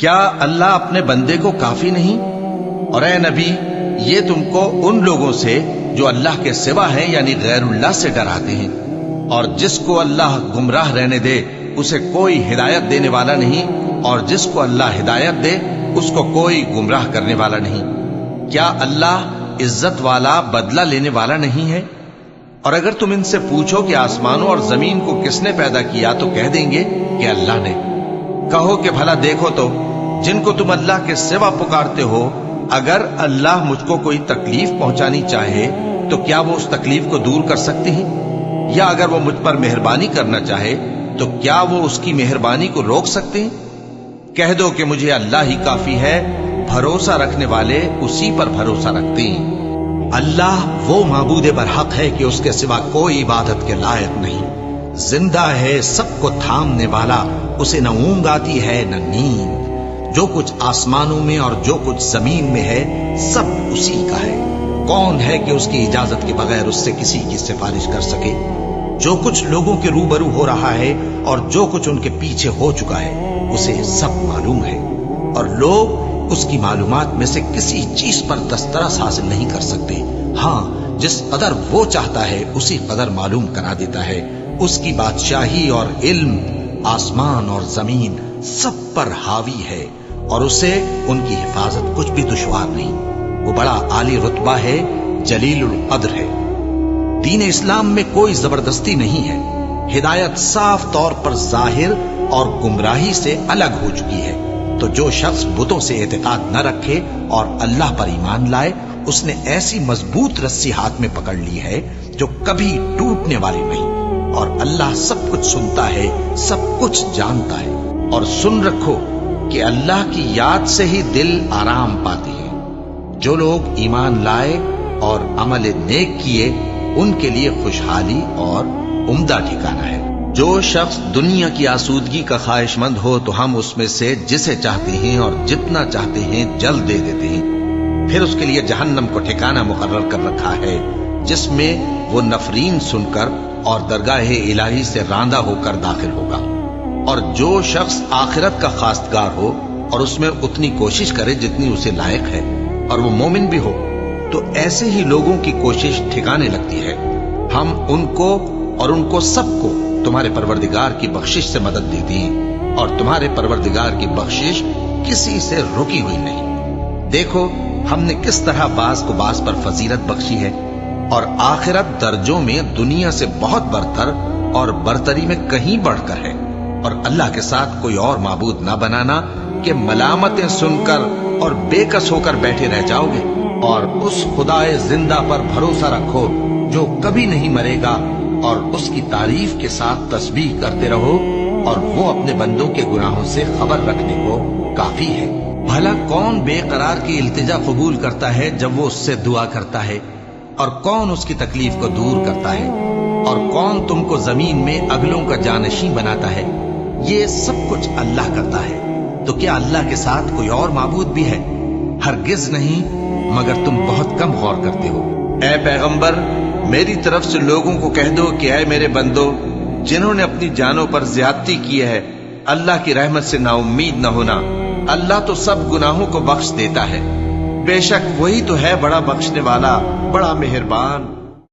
کیا اللہ اپنے بندے کو کافی نہیں؟ اور اے نبی، یہ تم کو ان لوگوں سے جو اللہ کے سوا ہیں یعنی غیر اللہ سے ڈراتے ہیں، اور جس کو اللہ گمراہ رہنے دے اسے کوئی ہدایت دینے والا نہیں، اور جس کو اللہ ہدایت دے اس کو کوئی گمراہ کرنے والا نہیں۔ کیا اللہ عزت والا بدلہ لینے والا نہیں ہے؟ اور اگر تم ان سے پوچھو کہ آسمانوں اور زمین کو کس نے پیدا کیا تو کہہ دیں گے کہ اللہ نے۔ کہو کہ بھلا دیکھو تو جن کو تم اللہ کے سوا پکارتے ہو، اگر اللہ مجھ کو کوئی تکلیف پہنچانی چاہے تو کیا وہ اس تکلیف کو دور کر سکتے ہیں؟ یا اگر وہ مجھ پر مہربانی کرنا چاہے تو کیا وہ اس کی مہربانی کو روک سکتے ہیں؟ کہہ دو کہ مجھے اللہ ہی کافی ہے، بھروسہ رکھنے والے اسی پر بھروسہ رکھتے ہیں۔ اللہ وہ معبود برحق ہے کہ اس کے سوا کوئی عبادت کے لائق نہیں، زندہ ہے، سب کو تھامنے والا، اسے نہ اونگ آتی ہے نہ نیند، جو کچھ آسمانوں میں اور جو کچھ زمین میں ہے سب اسی کا ہے۔ کون ہے کہ اس کی اجازت کے بغیر اس سے کسی کی سفارش کر سکے؟ جو کچھ لوگوں کے روبرو ہو رہا ہے اور جو کچھ ان کے پیچھے ہو چکا ہے اسے سب معلوم ہے، اور لوگ اس کی معلومات میں سے کسی چیز پر دسترس حاصل نہیں کر سکتے۔ ہاں، جس قدر وہ چاہتا ہے اسی قدر معلوم کرا دیتا ہے۔ اس کی بادشاہی اور علم آسمان اور زمین سب پر حاوی ہے، اور اسے ان کی حفاظت کچھ بھی دشوار نہیں۔ وہ بڑا عالی رتبہ ہے، جلیل القدر ہے۔ دین اسلام میں کوئی زبردستی نہیں ہے، ہدایت صاف طور پر ظاہر اور گمراہی سے الگ ہو چکی ہے۔ تو جو شخص بتوں سے اعتقاد نہ رکھے اور اللہ پر ایمان لائے، اس نے ایسی مضبوط رسی ہاتھ میں پکڑ لی ہے جو کبھی ٹوٹنے والی نہیں، اور اللہ سب کچھ سنتا ہے، سب کچھ جانتا ہے۔ اور سن رکھو کہ اللہ کی یاد سے ہی دل آرام پاتے ہیں۔ جو لوگ ایمان لائے اور عمل نیک کیے ان کے لیے خوشحالی اور عمدہ ٹھکانہ ہے۔ جو شخص دنیا کی آسودگی کا خواہش مند ہو تو ہم اس میں سے جسے چاہتے ہیں اور جتنا چاہتے ہیں جلد دے دیتے ہیں، پھر اس کے لیے جہنم کو ٹھکانہ مقرر کر رکھا ہے، جس میں وہ نفرین سن کر اور درگاہ الہی سے راندہ ہو کر داخل ہوگا۔ اور جو شخص آخرت کا خواستگار ہو اور اس میں اتنی کوشش کرے جتنی اسے لائق ہے، اور وہ مومن بھی ہو، تو ایسے ہی لوگوں کی کوشش ٹھکانے لگتی ہے۔ ہم ان کو اور ان کو سب کو تمہارے پروردگار کی بخشش سے مدد دیتی ہیں، اور تمہارے پروردگار کی بخشش کسی سے رکی ہوئی نہیں۔ دیکھو ہم نے کس طرح بعض کو بعض پر فضیلت بخشی ہے، اور آخرت درجوں میں دنیا سے بہت برتر اور برتری میں کہیں بڑھ کر ہے۔ اور اللہ کے ساتھ کوئی اور معبود نہ بنانا کہ ملامتیں سن کر اور بے کس ہو کر بیٹھے رہ جاؤ گے، اور اس خدائے زندہ پر بھروسہ رکھو جو کبھی نہیں مرے گا، اور اس کی تعریف کے ساتھ تسبیح کرتے رہو، اور وہ اپنے بندوں کے گناہوں سے خبر رکھنے کو کافی ہے۔ بھلا کون بے قرار کی التجا قبول کرتا ہے جب وہ اس سے دعا کرتا ہے، اور کون اس کی تکلیف کو دور کرتا ہے، اور کون تم کو زمین میں اگلوں کا جانشین بناتا ہے؟ یہ سب کچھ اللہ کرتا ہے۔ تو کیا اللہ کے ساتھ کوئی اور معبود بھی ہے؟ ہرگز نہیں، مگر تم بہت کم غور کرتے ہو۔ اے پیغمبر، میری طرف سے لوگوں کو کہہ دو کہ اے میرے بندو، جنہوں نے اپنی جانوں پر زیادتی کی ہے، اللہ کی رحمت سے نا امید نہ ہونا۔ اللہ تو سب گناہوں کو بخش دیتا ہے، بے شک وہی تو ہے بڑا بخشنے والا، بڑا مہربان۔